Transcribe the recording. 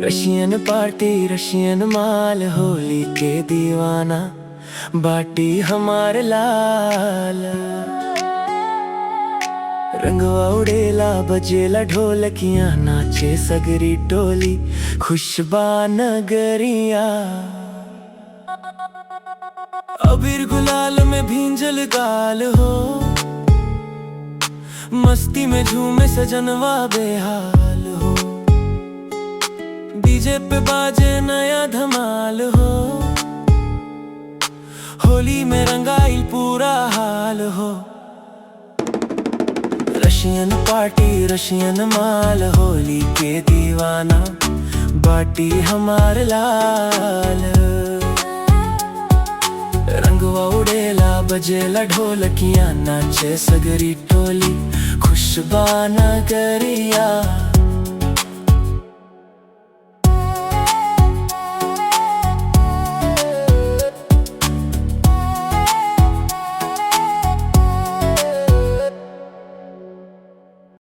Russian party Russian माल, होली के दीवाना बाटी हमारे लाल। रंगवा उड़ेला बजेला ढोलकियां, नाचे सगरी टोली खुशबा नगरिया। अबीर गुलाल में भींजल गाल हो, मस्ती में झूमे सजनवा बेहाल हो। डीजे पे बाजे नया धमाल हो, होली में रंगाइल पूरा हाल हो। रशियन पार्टी रशियन माल, होली के दीवाना बाटी हमारे लाल। रंगवा उड़ेला बजेला ढोलकियां, नाचे सगरी टोली खुशबा नगरिया।